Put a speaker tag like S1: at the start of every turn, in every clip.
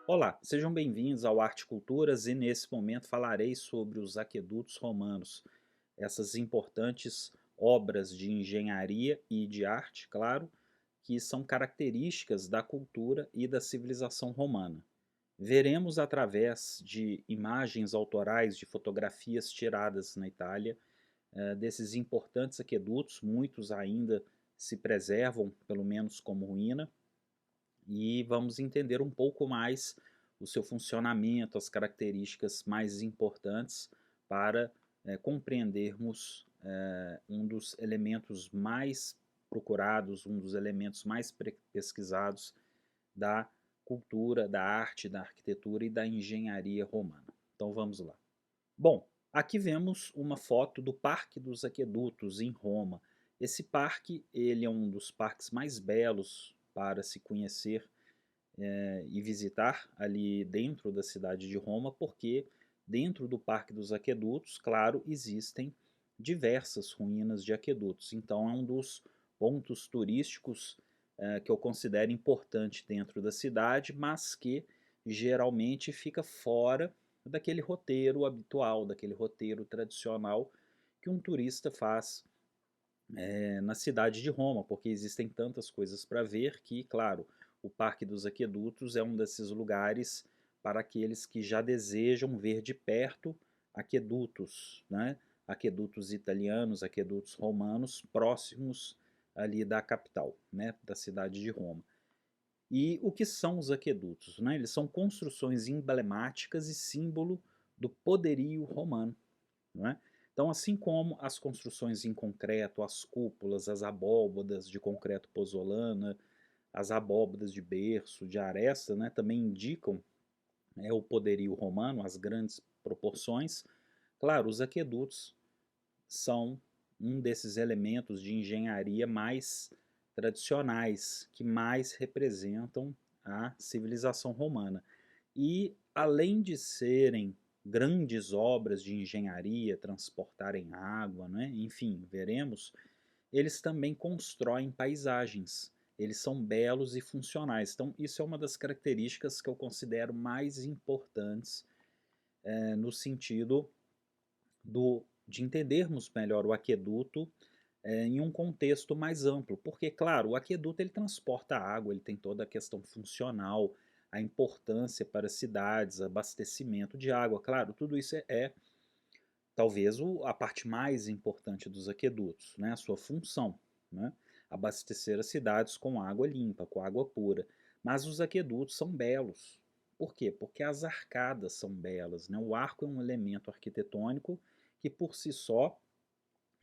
S1: Olá, sejam bem-vindos ao Arte e Culturas e nesse momento falarei sobre os aquedutos romanos, essas importantes obras de engenharia e de arte, claro, que são características da cultura e da civilização romana. Veremos através de imagens autorais de fotografias tiradas na Itália, desses importantes aquedutos, muitos ainda se preservam, pelo menos como ruína, e vamos entender um pouco mais o seu funcionamento, as características mais importantes para compreendermos um dos elementos mais procurados, um dos elementos mais pesquisados da cultura, da arte, da arquitetura e da engenharia romana. Então vamos lá. Bom, aqui vemos uma foto do Parque dos Aquedutos em Roma. Esse parque, ele é um dos parques mais belos para se conhecer e visitar ali dentro da cidade de Roma, porque dentro do Parque dos Aquedutos, claro, existem diversas ruínas de aquedutos. Então é um dos pontos turísticos que eu considero importante dentro da cidade, mas que geralmente fica fora daquele roteiro habitual, daquele roteiro tradicional que um turista faz na cidade de Roma, porque existem tantas coisas para ver que, claro, o Parque dos Aquedutos é um desses lugares para aqueles que já desejam ver de perto aquedutos, né? Aquedutos italianos, aquedutos romanos, próximos ali da capital, né? Da cidade de Roma. E o que são os aquedutos? Né? Eles são construções emblemáticas e símbolo do poderio romano. Não é? Então, assim como as construções em concreto, as cúpulas, as abóbadas de concreto pozolana, as abóbadas de berço, de aresta, né, também indicam o poderio romano, as grandes proporções. Claro, os aquedutos são um desses elementos de engenharia mais tradicionais, que mais representam a civilização romana. E, além de serem grandes obras de engenharia, transportarem água, né? Enfim, veremos, eles também constroem paisagens. Eles são belos e funcionais. Então, isso é uma das características que eu considero mais importantes no sentido de entendermos melhor o aqueduto em um contexto mais amplo, porque, claro, o aqueduto ele transporta água, ele tem toda a questão funcional, a importância para cidades, abastecimento de água, claro, tudo isso é talvez a parte mais importante dos aquedutos, né, a sua função, né, abastecer as cidades com água limpa, com água pura. Mas os aquedutos são belos. Por quê? Porque as arcadas são belas, né? O arco é um elemento arquitetônico que por si só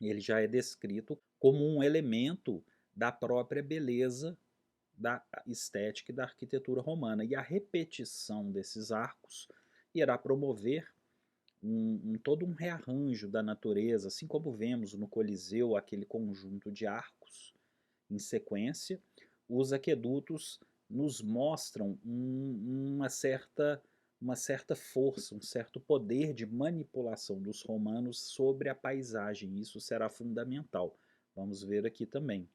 S1: ele já é descrito como um elemento da própria beleza da estética e da arquitetura romana. E a repetição desses arcos irá promover todo um rearranjo da natureza, assim como vemos no Coliseu aquele conjunto de arcos em sequência, os aquedutos nos mostram uma certa força, um certo poder de manipulação dos romanos sobre a paisagem. Isso será fundamental. Vamos ver aqui também.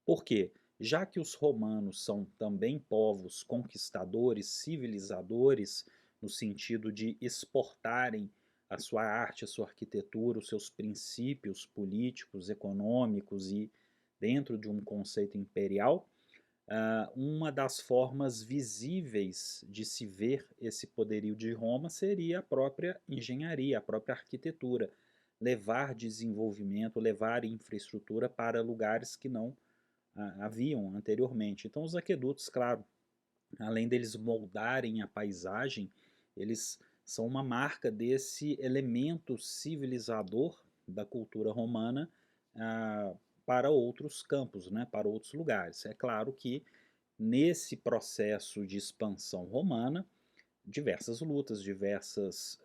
S1: Por quê? Já que os romanos são também povos conquistadores, civilizadores, no sentido de exportarem a sua arte, a sua arquitetura, os seus princípios políticos, econômicos e dentro de um conceito imperial, uma das formas visíveis de se ver esse poderio de Roma seria a própria engenharia, a própria arquitetura, levar desenvolvimento, levar infraestrutura para lugares que não haviam anteriormente. Então os aquedutos, claro, além deles moldarem a paisagem, eles são uma marca desse elemento civilizador da cultura romana ah, para outros campos, né, para outros lugares. É claro que nesse processo de expansão romana, diversas lutas, diversas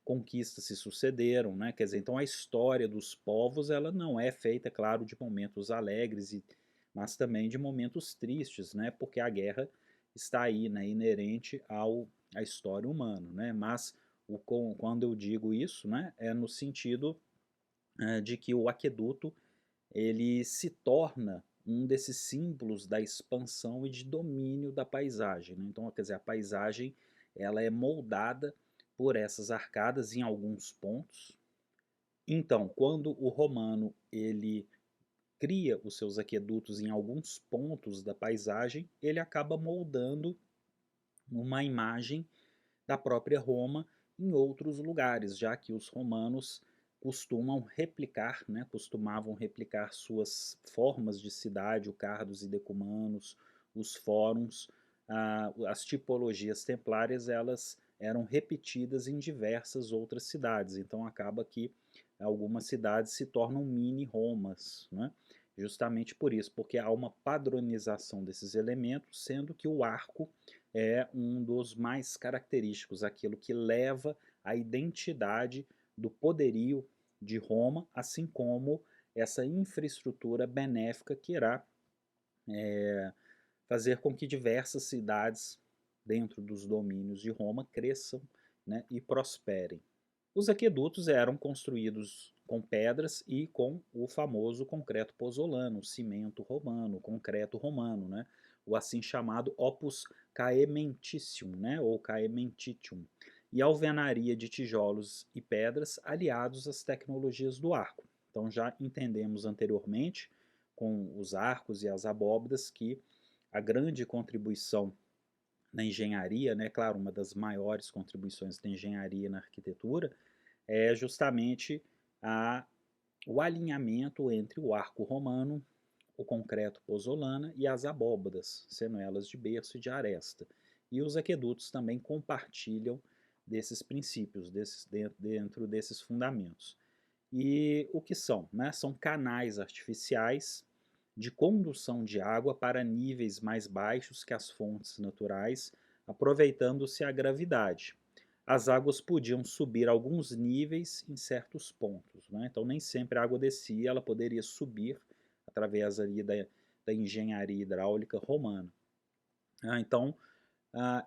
S1: conquistas se sucederam, né? Quer dizer, então a história dos povos ela não é feita, claro, de momentos alegres, mas também de momentos tristes, né? Porque a guerra está aí, né? Inerente à história humana, né? Mas quando eu digo isso, né? É no sentido de que o aqueduto ele se torna um desses símbolos da expansão e de domínio da paisagem, né? Então, quer dizer, a paisagem ela é moldada por essas arcadas em alguns pontos. Então, quando o romano ele cria os seus aquedutos em alguns pontos da paisagem, ele acaba moldando uma imagem da própria Roma em outros lugares, já que os romanos costumavam replicar suas formas de cidade, o Cardos e Decumanos, os fóruns, as tipologias templárias, elas eram repetidas em diversas outras cidades, então acaba que algumas cidades se tornam mini-Romas, né? Justamente por isso, porque há uma padronização desses elementos, sendo que o arco é um dos mais característicos, aquilo que leva a identidade do poderio de Roma, assim como essa infraestrutura benéfica que irá fazer com que diversas cidades dentro dos domínios de Roma cresçam, né, e prosperem. Os aquedutos eram construídos com pedras e com o famoso concreto pozzolano, o cimento romano, o concreto romano, né? O assim chamado opus caementicium, né? Ou caementitium, e alvenaria de tijolos e pedras aliados às tecnologias do arco. Então já entendemos anteriormente, com os arcos e as abóbadas, que a grande contribuição na engenharia, né, claro, uma das maiores contribuições da engenharia na arquitetura, é justamente a, o alinhamento entre o arco romano, o concreto pozzolana e as abóbadas, sendo elas de berço e de aresta. E os aquedutos também compartilham desses princípios, dentro desses fundamentos. E o que são? Né? São canais artificiais de condução de água para níveis mais baixos que as fontes naturais, aproveitando-se a gravidade. As águas podiam subir alguns níveis em certos pontos, né? Então nem sempre a água descia, ela poderia subir através ali da engenharia hidráulica romana. Então,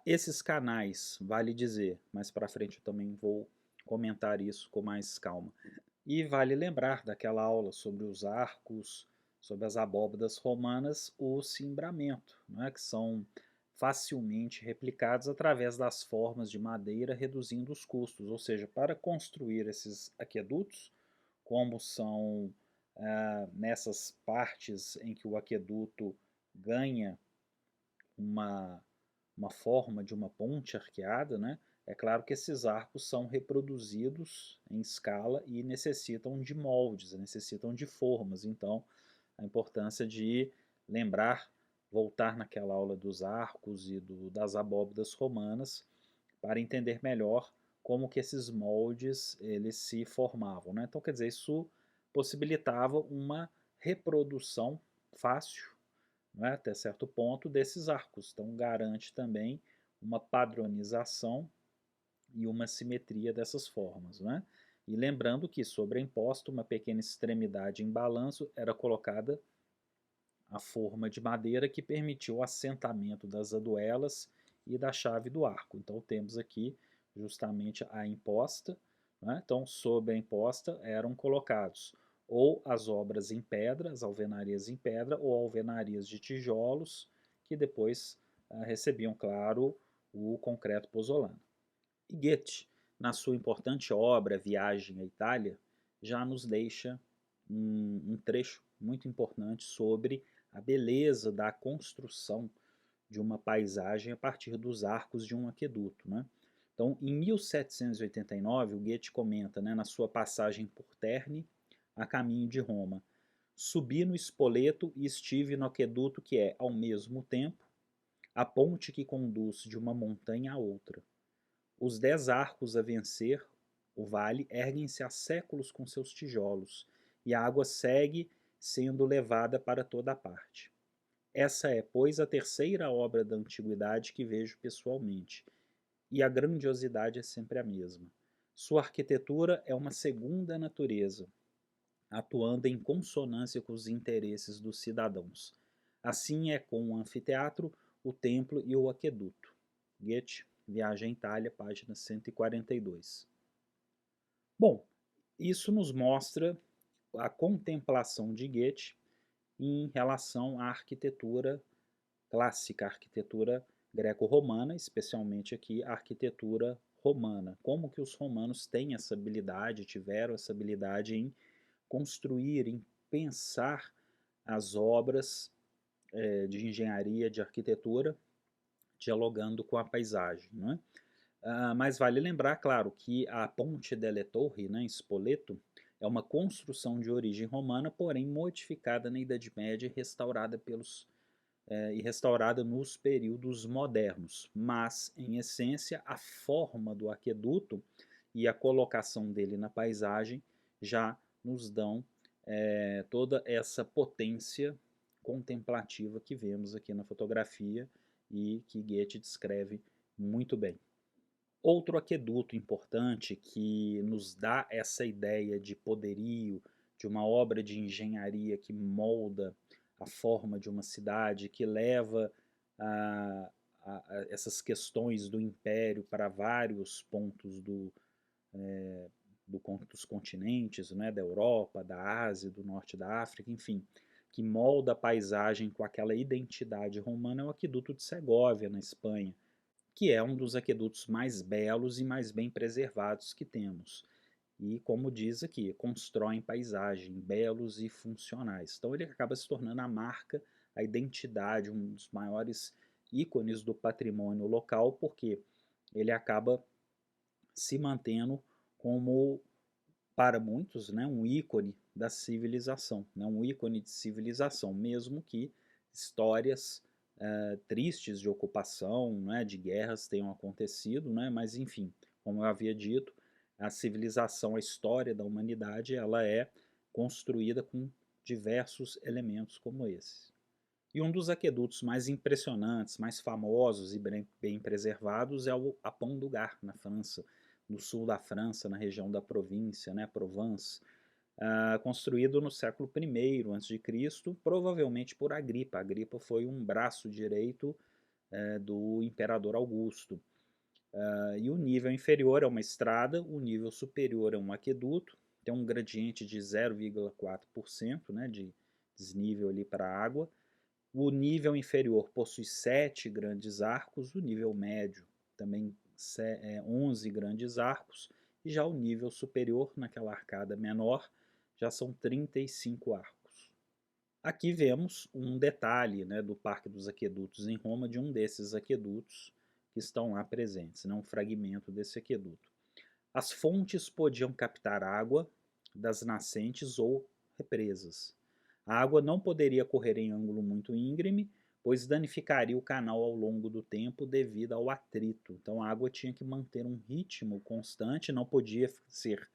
S1: esses canais, vale dizer, mais para frente eu também vou comentar isso com mais calma. E vale lembrar daquela aula sobre os arcos, sobre as abóbadas romanas, o cimbramento, né, que são facilmente replicados através das formas de madeira, reduzindo os custos. Ou seja, para construir esses aquedutos, como são nessas partes em que o aqueduto ganha uma, uma forma de uma ponte arqueada, né? É claro que esses arcos são reproduzidos em escala e necessitam de moldes, necessitam de formas. Então, a importância de lembrar, voltar naquela aula dos arcos e das abóbadas romanas para entender melhor como que esses moldes eles se formavam, né? Então, quer dizer, isso possibilitava uma reprodução fácil, né, até certo ponto, desses arcos. Então, garante também uma padronização e uma simetria dessas formas. Né? E lembrando que, sobreimposta uma pequena extremidade em balanço, era colocada a forma de madeira que permitiu o assentamento das aduelas e da chave do arco. Então, temos aqui justamente a imposta. Né? Então, sobre a imposta eram colocados ou as obras em pedra, as alvenarias em pedra, ou alvenarias de tijolos, que depois recebiam, claro, o concreto pozzolano. E Goethe, na sua importante obra Viagem à Itália, já nos deixa um trecho muito importante sobre a beleza da construção de uma paisagem a partir dos arcos de um aqueduto. Né? Então, em 1789, o Goethe comenta, né, na sua passagem por Terni, a caminho de Roma: subi no Spoleto e estive no aqueduto que é, ao mesmo tempo, a ponte que conduz de uma montanha a outra. Os 10 arcos a vencer o vale erguem-se há séculos com seus tijolos, e a água segue sendo levada para toda a parte. Essa é, pois, a terceira obra da antiguidade que vejo pessoalmente, e a grandiosidade é sempre a mesma. Sua arquitetura é uma segunda natureza, atuando em consonância com os interesses dos cidadãos. Assim é com o anfiteatro, o templo e o aqueduto. Goethe, Viagem à Itália, página 142. Bom, isso nos mostra a contemplação de Goethe em relação à arquitetura clássica, a arquitetura greco-romana, especialmente aqui a arquitetura romana. Como que os romanos têm essa habilidade, tiveram essa habilidade em construir, em pensar as obras de engenharia, de arquitetura, dialogando com a paisagem, né? Mas vale lembrar, claro, que a Ponte delle Torri, né, em Spoleto, é uma construção de origem romana, porém modificada na Idade Média e restaurada nos períodos modernos. Mas, em essência, a forma do aqueduto e a colocação dele na paisagem já nos dão toda essa potência contemplativa que vemos aqui na fotografia e que Goethe descreve muito bem. Outro aqueduto importante que nos dá essa ideia de poderio, de uma obra de engenharia que molda a forma de uma cidade, que leva a, essas questões do império para vários pontos dos continentes, né, da Europa, da Ásia, do norte da África, enfim, que molda a paisagem com aquela identidade romana, é o aqueduto de Segóvia, na Espanha, que é um dos aquedutos mais belos e mais bem preservados que temos. E, como diz aqui, constroem paisagem, belos e funcionais. Então ele acaba se tornando a marca, a identidade, um dos maiores ícones do patrimônio local, porque ele acaba se mantendo como, para muitos, né, um ícone da civilização, né, um ícone de civilização, mesmo que histórias tristes de ocupação, né, de guerras tenham acontecido, né, mas enfim, como eu havia dito, a civilização, a história da humanidade, ela é construída com diversos elementos como esse. E um dos aquedutos mais impressionantes, mais famosos e bem preservados é a Pont du Gard, na França, no sul da França, na região da província, né, Provence, construído no século I a.C., provavelmente por Agripa. Agripa foi um braço direito do imperador Augusto. E o nível inferior é uma estrada, o nível superior é um aqueduto, tem um gradiente de 0,4%, né, de desnível ali para a água. O nível inferior possui 7 grandes arcos, o nível médio também 11 grandes arcos, e já o nível superior, naquela arcada menor, já são 35 arcos. Aqui vemos um detalhe, né, do Parque dos Aquedutos em Roma, de um desses aquedutos que estão lá presentes, né, um fragmento desse aqueduto. As fontes podiam captar água das nascentes ou represas. A água não poderia correr em ângulo muito íngreme, pois danificaria o canal ao longo do tempo devido ao atrito. Então a água tinha que manter um ritmo constante, não podia ser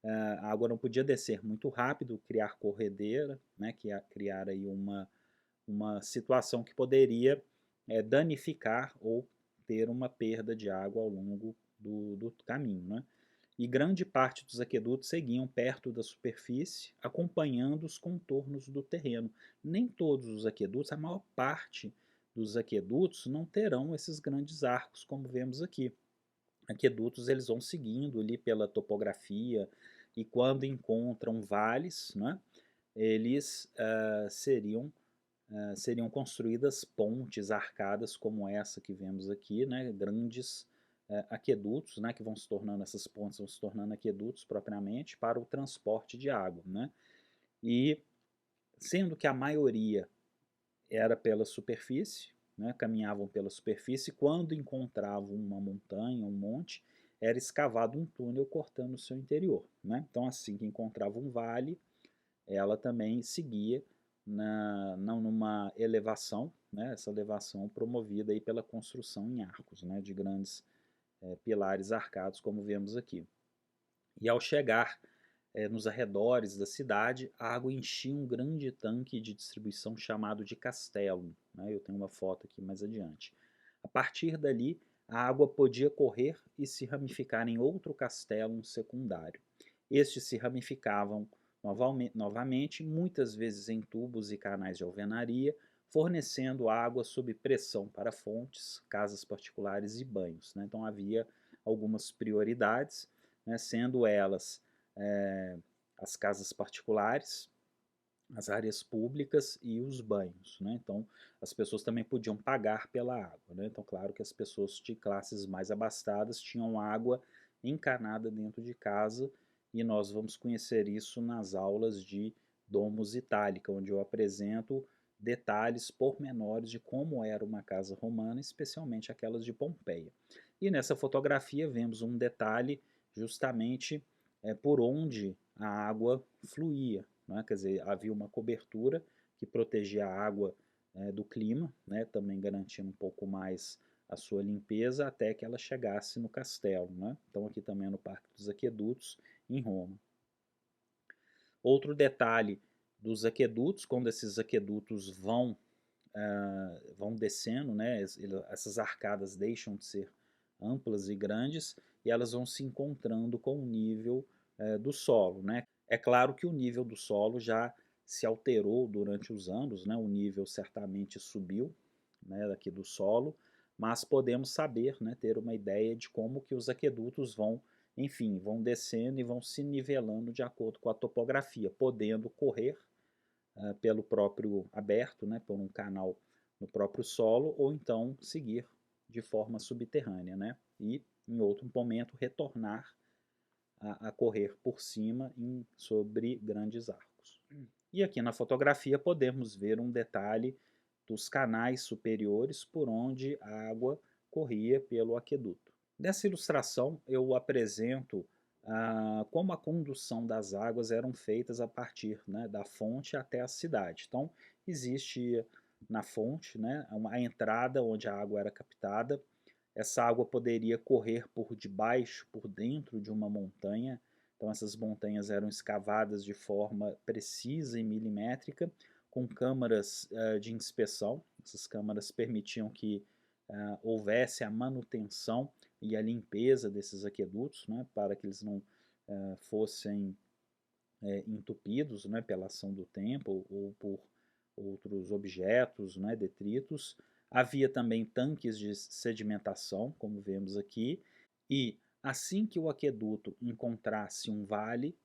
S1: a água não podia descer muito rápido, criar corredeira, né, criar aí uma situação que poderia danificar ou ter uma perda de água ao longo do caminho, né? E grande parte dos aquedutos seguiam perto da superfície, acompanhando os contornos do terreno. Nem todos os aquedutos, a maior parte dos aquedutos não terão esses grandes arcos, como vemos aqui. Aquedutos eles vão seguindo ali pela topografia e quando encontram vales, né, eles seriam construídas pontes, arcadas como essa que vemos aqui, né, grandes aquedutos, né, que vão se tornando, essas pontes vão se tornando aquedutos propriamente para o transporte de água, né, e sendo que a maioria era pela superfície, né, caminhavam pela superfície, quando encontravam uma montanha, um monte, era escavado um túnel cortando o seu interior, né, então assim que encontrava um vale, ela também seguia numa elevação, né, essa elevação promovida aí pela construção em arcos, né, de grandes pilares arcados, como vemos aqui. E ao chegar nos arredores da cidade, a água enchia um grande tanque de distribuição chamado de castelo, né, eu tenho uma foto aqui mais adiante. A partir dali, a água podia correr e se ramificar em outro castelo secundário. Estes se ramificavam novamente, muitas vezes em tubos e canais de alvenaria, fornecendo água sob pressão para fontes, casas particulares e banhos, né? Então havia algumas prioridades, né, sendo elas as casas particulares, as áreas públicas e os banhos, né? Então, as pessoas também podiam pagar pela água, né? Então, claro que as pessoas de classes mais abastadas tinham água encanada dentro de casa, e nós vamos conhecer isso nas aulas de Domus Itálica, onde eu apresento detalhes pormenores de como era uma casa romana, especialmente aquelas de Pompeia. E nessa fotografia vemos um detalhe justamente por onde a água fluía, né? Quer dizer, havia uma cobertura que protegia a água do clima, né? Também garantindo um pouco mais a sua limpeza até que ela chegasse no castelo, né? Então aqui também é no Parque dos Aquedutos, em Roma. Outro detalhe dos aquedutos, quando esses aquedutos vão descendo, né? Essas arcadas deixam de ser amplas e grandes e elas vão se encontrando com o nível do solo, né? É claro que o nível do solo já se alterou durante os anos, né? O nível certamente subiu, né, daqui do solo, mas podemos saber, né, ter uma ideia de como que os aquedutos vão, enfim, vão descendo e vão se nivelando de acordo com a topografia, podendo correr pelo próprio aberto, né, por um canal no próprio solo, ou então seguir de forma subterrânea, né, e em outro momento retornar a correr por cima sobre grandes arcos. E aqui na fotografia podemos ver um detalhe dos canais superiores por onde a água corria pelo aqueduto. Nessa ilustração eu apresento como a condução das águas eram feitas a partir, né, da fonte até a cidade. Então existe na fonte, né, a entrada onde a água era captada. Essa água poderia correr por debaixo, por dentro de uma montanha. Então essas montanhas eram escavadas de forma precisa e milimétrica, com câmaras de inspeção. Essas câmaras permitiam que houvesse a manutenção e a limpeza desses aquedutos, né, para que eles não fossem entupidos, né, pela ação do tempo ou por outros objetos, né, detritos. Havia também tanques de sedimentação, como vemos aqui, e assim que o aqueduto encontrasse um vale,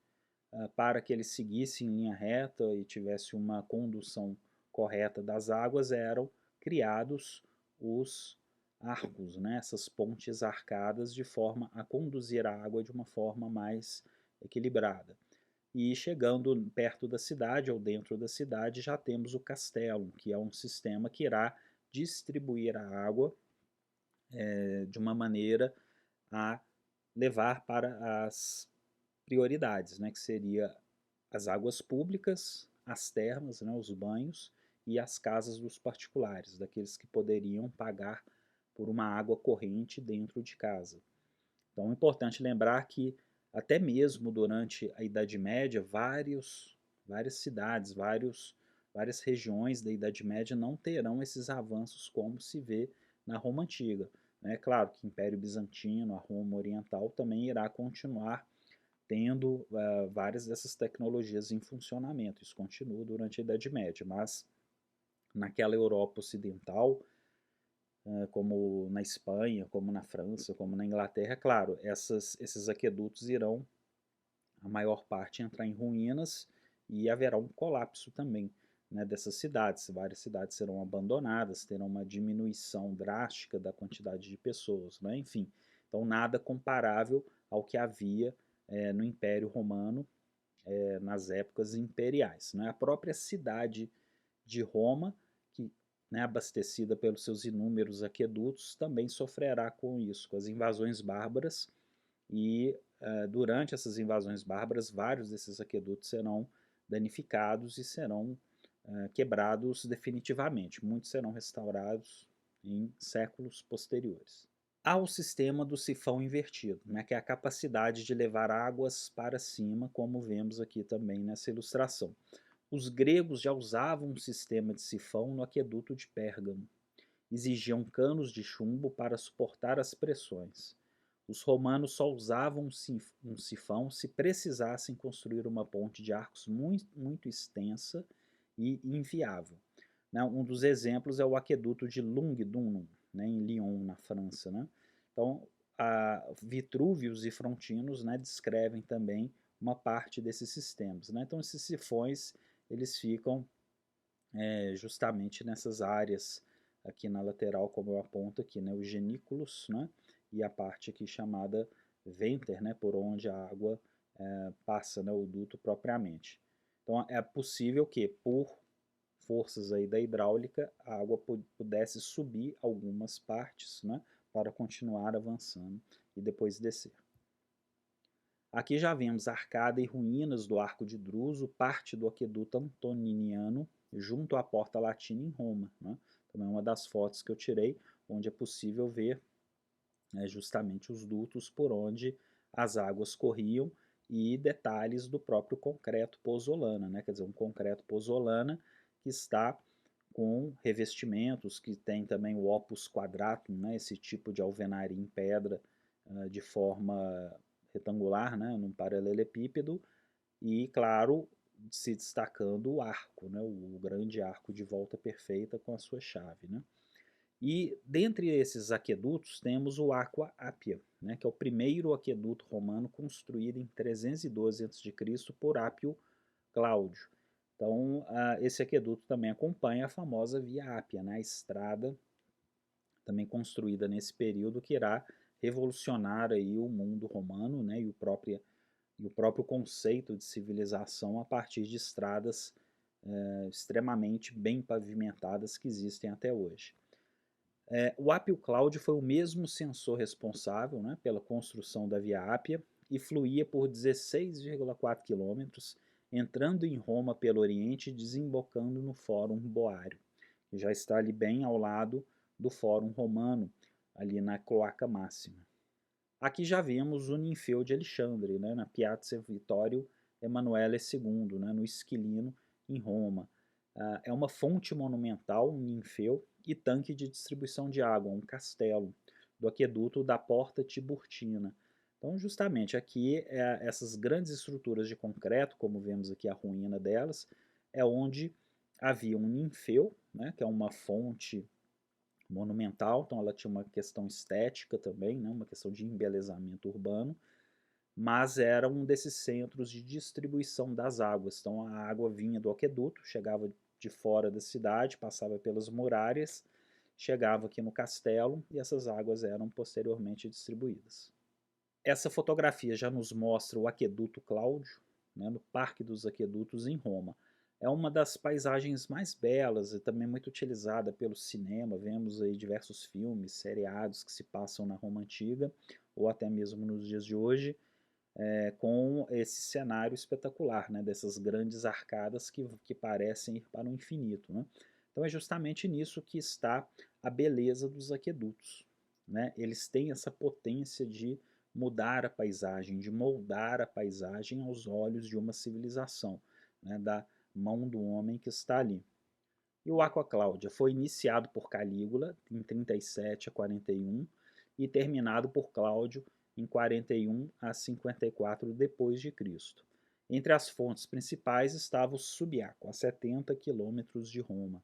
S1: para que ele seguisse em linha reta e tivesse uma condução correta das águas, eram criados os arcos, né, essas pontes arcadas, de forma a conduzir a água de uma forma mais equilibrada. E chegando perto da cidade ou dentro da cidade, já temos o castelo, que é um sistema que irá distribuir a água de uma maneira a levar para as prioridades, né, que seria as águas públicas, as termas, né, os banhos e as casas dos particulares, daqueles que poderiam pagar por uma água corrente dentro de casa. Então é importante lembrar que até mesmo durante a Idade Média, várias cidades, várias regiões da Idade Média não terão esses avanços como se vê na Roma Antiga. É claro que o Império Bizantino, a Roma Oriental, também irá continuar tendo várias dessas tecnologias em funcionamento. Isso continua durante a Idade Média, mas naquela Europa Ocidental, como na Espanha, como na França, como na Inglaterra, claro, esses aquedutos irão, a maior parte, entrar em ruínas e haverá um colapso também, né, dessas cidades. Várias cidades serão abandonadas, terão uma diminuição drástica da quantidade de pessoas, né? Enfim, então nada comparável ao que havia no Império Romano nas épocas imperiais, né? A própria cidade de Roma, que, né, abastecida pelos seus inúmeros aquedutos, também sofrerá com isso, com as invasões bárbaras, e durante essas invasões bárbaras, vários desses aquedutos serão danificados e serão quebrados definitivamente. Muitos serão restaurados em séculos posteriores. Há o sistema do sifão invertido, né, que é a capacidade de levar águas para cima, como vemos aqui também nessa ilustração. Os gregos já usavam um sistema de sifão no aqueduto de Pérgamo. Exigiam canos de chumbo para suportar as pressões. Os romanos só usavam um sifão se precisassem construir uma ponte de arcos muito extensa e inviável. Né? Um dos exemplos é o aqueduto de Lungdunum, né, em Lyon, na França. Né? Então, Vitrúvios e Frontinos, né, descrevem também uma parte desses sistemas. Né? Então, esses sifões eles ficam justamente nessas áreas aqui na lateral, como eu aponto aqui, né, os genículos, né, e a parte aqui chamada venter, né, por onde a água passa, né, o duto propriamente. Então é possível que por forças aí da hidráulica a água pudesse subir algumas partes, né, para continuar avançando e depois descer. Aqui já vemos a arcada e ruínas do Arco de Druso, parte do aqueduto antoniniano, junto à Porta Latina em Roma, né? Também é uma das fotos que eu tirei, onde é possível ver justamente os dutos por onde as águas corriam e detalhes do próprio concreto pozzolana, né? Quer dizer, um concreto pozzolana que está com revestimentos, que tem também o opus quadratum, né? Esse tipo de alvenaria em pedra de forma retangular, né? Num paralelepípedo, e, claro, se destacando o arco, né? O grande arco de volta perfeita com a sua chave, né? E dentre esses aquedutos temos o Aqua Appia, né, que é o primeiro aqueduto romano construído em 312 a.C. por Apio Cláudio. Então, esse aqueduto também acompanha a famosa Via Appia, né, a estrada também construída nesse período que irá revolucionar aí o mundo romano, né, e o próprio conceito de civilização a partir de estradas extremamente bem pavimentadas que existem até hoje. O Appio Cláudio foi o mesmo censor responsável, né, pela construção da Via Ápia e fluía por 16,4 quilômetros, entrando em Roma pelo Oriente e desembocando no Fórum Boário, que já está ali bem ao lado do Fórum Romano, ali na Cloaca Máxima. Aqui já vemos o Ninfeu de Alexandre, né, na Piazza Vittorio Emanuele II, né, no Esquilino, em Roma. É uma fonte monumental, um ninfeu, e tanque de distribuição de água, um castelo, do aqueduto da Porta Tiburtina. Então, justamente aqui, essas grandes estruturas de concreto, como vemos aqui a ruína delas, é onde havia um ninfeu, né, que é uma fonte monumental, então ela tinha uma questão estética também, né, uma questão de embelezamento urbano, mas era um desses centros de distribuição das águas. Então a água vinha do aqueduto, chegava de fora da cidade, passava pelas muralhas, chegava aqui no castelo e essas águas eram posteriormente distribuídas. Essa fotografia já nos mostra o Aqueduto Cláudio, né, no Parque dos Aquedutos em Roma. É uma das paisagens mais belas e também muito utilizada pelo cinema. Vemos aí diversos filmes, seriados que se passam na Roma Antiga ou até mesmo nos dias de hoje, com esse cenário espetacular, né, dessas grandes arcadas que parecem ir para o infinito, né? Então é justamente nisso que está a beleza dos aquedutos, né? Eles têm essa potência de mudar a paisagem, de moldar a paisagem aos olhos de uma civilização, né, da mão do homem que está ali. E o Aqua Cláudia foi iniciado por Calígula em 37 a 41 e terminado por Cláudio em 41 a 54 depois de Cristo. Entre as fontes principais estava o Subiaco, a 70 quilômetros de Roma.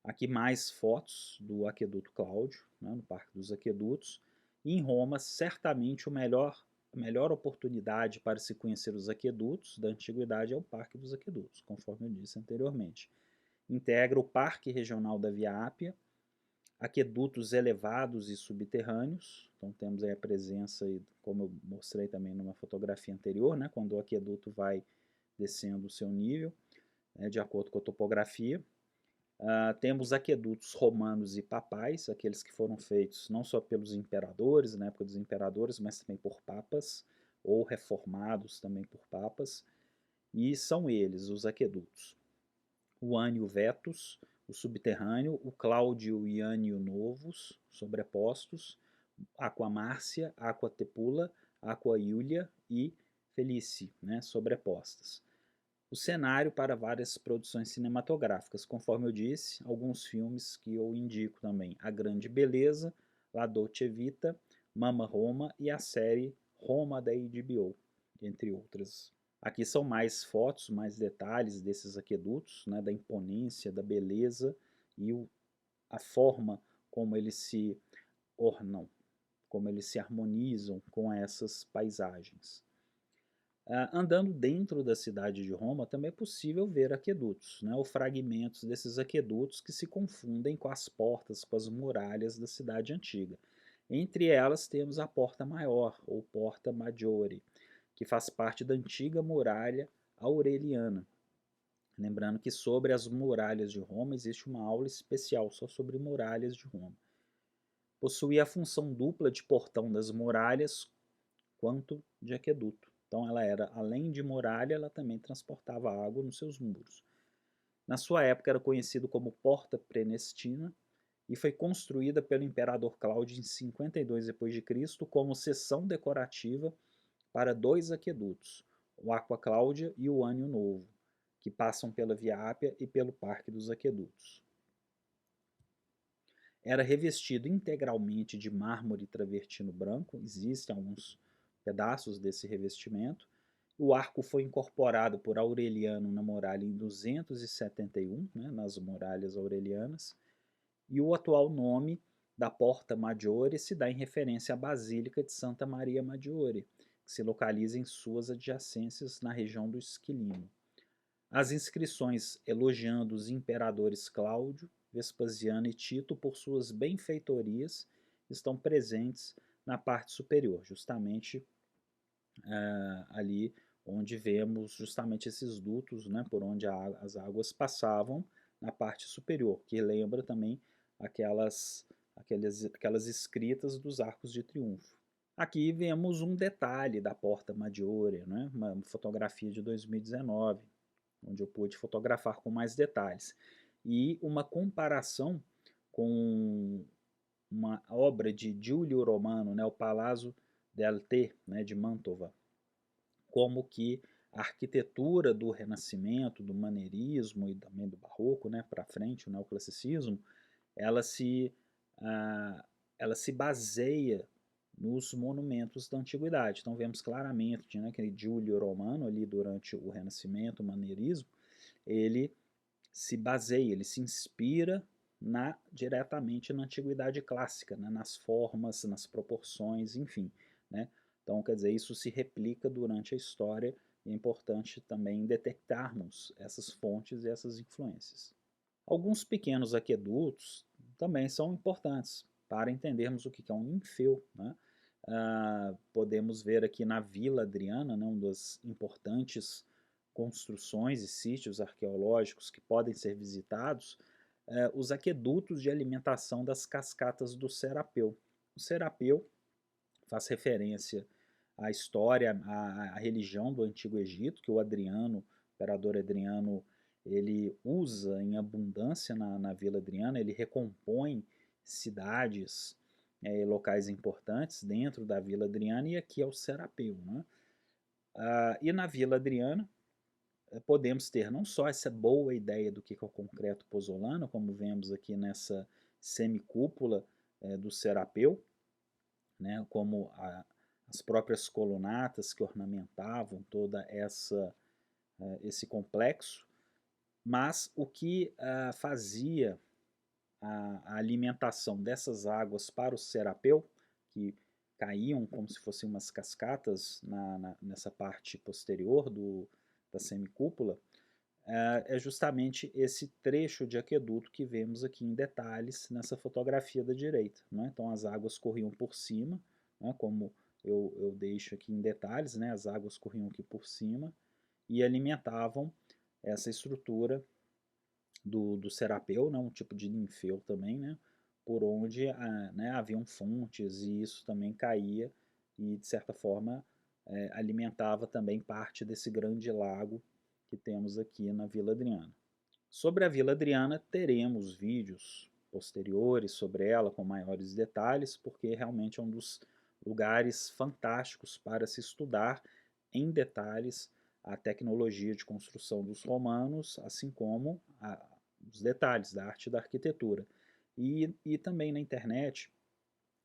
S1: Aqui mais fotos do Aqueduto Cláudio, né, no Parque dos Aquedutos. E em Roma, certamente a melhor oportunidade para se conhecer os aquedutos da antiguidade é o Parque dos Aquedutos, conforme eu disse anteriormente. Integra o Parque Regional da Via Ápia, aquedutos elevados e subterrâneos. Então temos aí a presença, como eu mostrei também numa fotografia anterior, né, quando o aqueduto vai descendo o seu nível, né, de acordo com a topografia. Temos aquedutos romanos e papais, aqueles que foram feitos não só pelos imperadores, na época dos imperadores, mas também por papas, ou reformados também por papas, e são eles os aquedutos: o Anio Vetus, o subterrâneo, o Cláudio e Anio Novus, sobrepostos, Aqua Márcia, Aqua Tepula, Aqua Iulia e Felici, né, sobrepostas. O cenário para várias produções cinematográficas, conforme eu disse, alguns filmes que eu indico também: A Grande Beleza, La Dolce Vita, Mama Roma e a série Roma da HBO, entre outras. Aqui são mais fotos, mais detalhes desses aquedutos, né, da imponência, da beleza e a forma como eles se ornam, como eles se harmonizam com essas paisagens. Andando dentro da cidade de Roma, também é possível ver aquedutos, né, ou fragmentos desses aquedutos que se confundem com as portas, com as muralhas da cidade antiga. Entre elas temos a Porta Maior, ou Porta Maggiore, que faz parte da antiga muralha aureliana. Lembrando que sobre as muralhas de Roma existe uma aula especial só sobre muralhas de Roma. Possuía a função dupla de portão das muralhas quanto de aqueduto. Então ela era, além de muralha, ela também transportava água nos seus muros. Na sua época era conhecido como Porta Prenestina e foi construída pelo imperador Cláudio em 52 d.C. como seção decorativa para dois aquedutos, o Aqua Cláudia e o Ânio Novo, que passam pela Via Ápia e pelo Parque dos Aquedutos. Era revestido integralmente de mármore travertino branco, existem alguns pedaços desse revestimento. O arco foi incorporado por Aureliano na muralha em 271, né, nas muralhas aurelianas, e o atual nome da Porta Maggiore se dá em referência à Basílica de Santa Maria Maggiore, que se localiza em suas adjacências na região do Esquilino. As inscrições elogiando os imperadores Cláudio, Vespasiano e Tito por suas benfeitorias estão presentes na parte superior, justamente ali onde vemos justamente esses dutos, né, por onde as águas passavam na parte superior, que lembra também aquelas escritas dos arcos de triunfo. Aqui vemos um detalhe da Porta Maggiore, né, uma fotografia de 2019, onde eu pude fotografar com mais detalhes, e uma comparação com uma obra de Giulio Romano, né, o Palazzo del Te, né, de Mantova, como que a arquitetura do Renascimento, do Maneirismo e também do Barroco, né, para frente, o Neoclassicismo, ela se, uh, ela se baseia nos monumentos da antiguidade. Então vemos claramente, né, que Giulio Romano ali durante o Renascimento, o Maneirismo, ele se baseia, ele se inspira diretamente na antiguidade clássica, né, nas formas, nas proporções, enfim, né? Então, quer dizer, isso se replica durante a história e é importante também detectarmos essas fontes e essas influências. Alguns pequenos aquedutos também são importantes para entendermos o que é um infeu, né? Podemos ver aqui na Vila Adriana, né, um dos importantes construções e sítios arqueológicos que podem ser visitados, os aquedutos de alimentação das cascatas do Serapeu. O Serapeu faz referência à história, à religião do Antigo Egito, que o imperador Adriano, ele usa em abundância na Vila Adriana, ele recompõe cidades e locais importantes dentro da Vila Adriana, e aqui é o Serapeu. Né? E na Vila Adriana, podemos ter não só essa boa ideia do que é o concreto pozzolano, como vemos aqui nessa semicúpula do Serapeu, né, como as próprias colunatas que ornamentavam toda esse complexo, mas o que fazia a alimentação dessas águas para o Serapeu, que caíam como se fossem umas cascatas nessa parte posterior da semicúpula, é justamente esse trecho de aqueduto que vemos aqui em detalhes nessa fotografia da direita. Né? Então as águas corriam por cima, né? Como eu deixo aqui em detalhes, né? As águas corriam aqui por cima e alimentavam essa estrutura do Serapeu, né? Um tipo de ninfeu também, né? Por onde né, haviam fontes e isso também caía e de certa forma alimentava também parte desse grande lago que temos aqui na Vila Adriana. Sobre a Vila Adriana teremos vídeos posteriores sobre ela com maiores detalhes, porque realmente é um dos lugares fantásticos para se estudar em detalhes a tecnologia de construção dos romanos, assim como os detalhes da arte e da arquitetura. E também na internet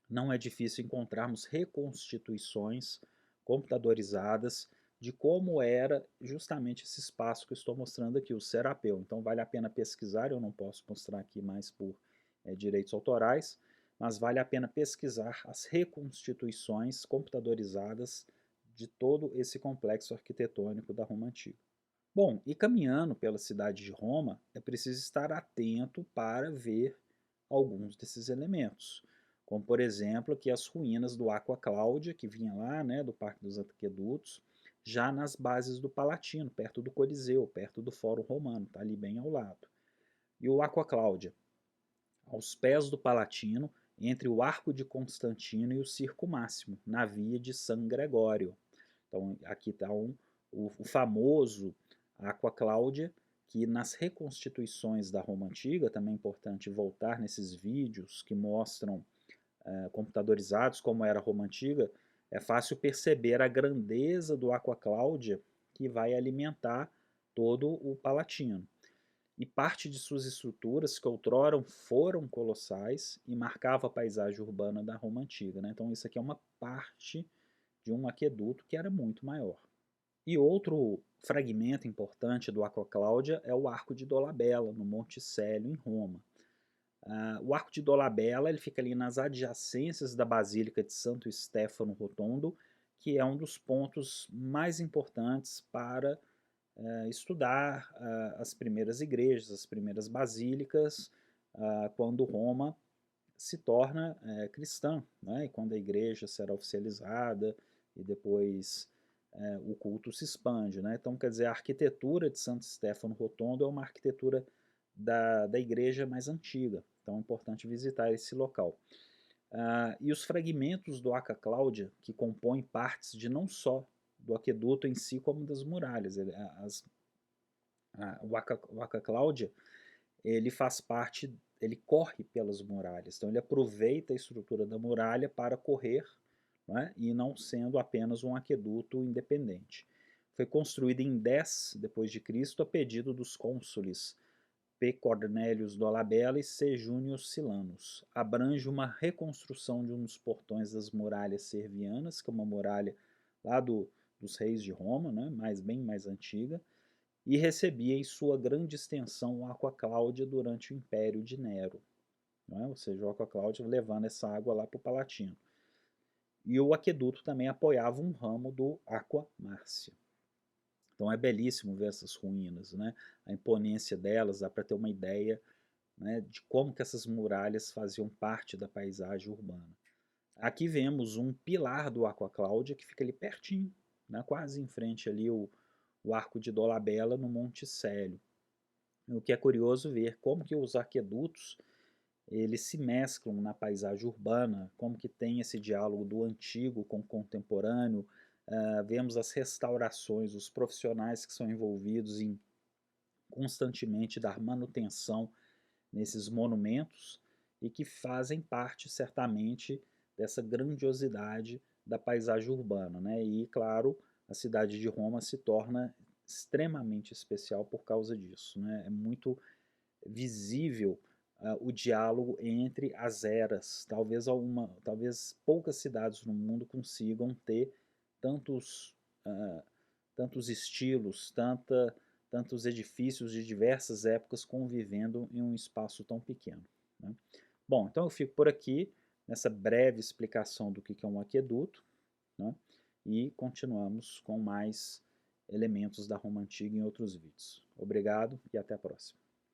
S1: não é difícil encontrarmos reconstituições computadorizadas de como era justamente esse espaço que eu estou mostrando aqui, o Serapeu. Então vale a pena pesquisar, eu não posso mostrar aqui mais por direitos autorais, mas vale a pena pesquisar as reconstituições computadorizadas de todo esse complexo arquitetônico da Roma Antiga. Bom, e caminhando pela cidade de Roma, é preciso estar atento para ver alguns desses elementos, como por exemplo aqui as ruínas do Aqua Claudia, que vinha lá, né, do Parque dos Aquedutos, já nas bases do Palatino, perto do Coliseu, perto do Fórum Romano, está ali bem ao lado. E o Aqua Claudia, aos pés do Palatino, entre o Arco de Constantino e o Circo Máximo, na via de San Gregório. Então aqui está o famoso Aqua Claudia, que nas reconstituições da Roma Antiga, também é importante voltar nesses vídeos que mostram computadorizados como era a Roma Antiga, é fácil perceber a grandeza do Aqua Claudia que vai alimentar todo o Palatino. E parte de suas estruturas, que outrora foram colossais e marcava a paisagem urbana da Roma Antiga. Né? Então isso aqui é uma parte de um aqueduto que era muito maior. E outro fragmento importante do Aqua Claudia é o Arco de Dolabella, no Monte Célio, em Roma. O Arco de Dolabella ele fica ali nas adjacências da Basílica de Santo Stefano Rotondo, que é um dos pontos mais importantes para estudar as primeiras igrejas, as primeiras basílicas, quando Roma se torna cristã, né? E quando a igreja será oficializada e depois o culto se expande. Né? Então, quer dizer, a arquitetura de Santo Stefano Rotondo é uma arquitetura da igreja mais antiga, então é importante visitar esse local. E os fragmentos do Aqua Claudia, que compõem partes de não só do aqueduto em si, como das muralhas. O Aqua Claudia, ele faz parte, ele corre pelas muralhas, então ele aproveita a estrutura da muralha para correr, né, e não sendo apenas um aqueduto independente. Foi construído em 10 depois de Cristo a pedido dos cônsules P. Cornelius Dolabella e C. Junius Silanus. Abrange uma reconstrução de um dos portões das muralhas servianas, que é uma muralha lá dos reis de Roma, né, bem mais antiga, e recebia em sua grande extensão o Aqua Claudia durante o Império de Nero. Né? Ou seja, o Aqua Claudia levando essa água lá para o Palatino. E o aqueduto também apoiava um ramo do Aqua Márcia. Então é belíssimo ver essas ruínas, né? A imponência delas, dá para ter uma ideia, né, de como que essas muralhas faziam parte da paisagem urbana. Aqui vemos um pilar do Aqua Claudia que fica ali pertinho, né, quase em frente ali o Arco de Dolabella no Monte Célio. O que é curioso ver como que os aquedutos eles se mesclam na paisagem urbana, como que tem esse diálogo do antigo com o contemporâneo. Vemos as restaurações, os profissionais que são envolvidos em constantemente dar manutenção nesses monumentos e que fazem parte certamente dessa grandiosidade da paisagem urbana. Né? E, claro, a cidade de Roma se torna extremamente especial por causa disso. Né? É muito visível o diálogo entre as eras. Talvez poucas cidades no mundo consigam ter tantos, tantos estilos, tantos edifícios de diversas épocas convivendo em um espaço tão pequeno. Né? Bom, então eu fico por aqui nessa breve explicação do que é um aqueduto, né? E continuamos com mais elementos da Roma Antiga em outros vídeos. Obrigado e até a próxima.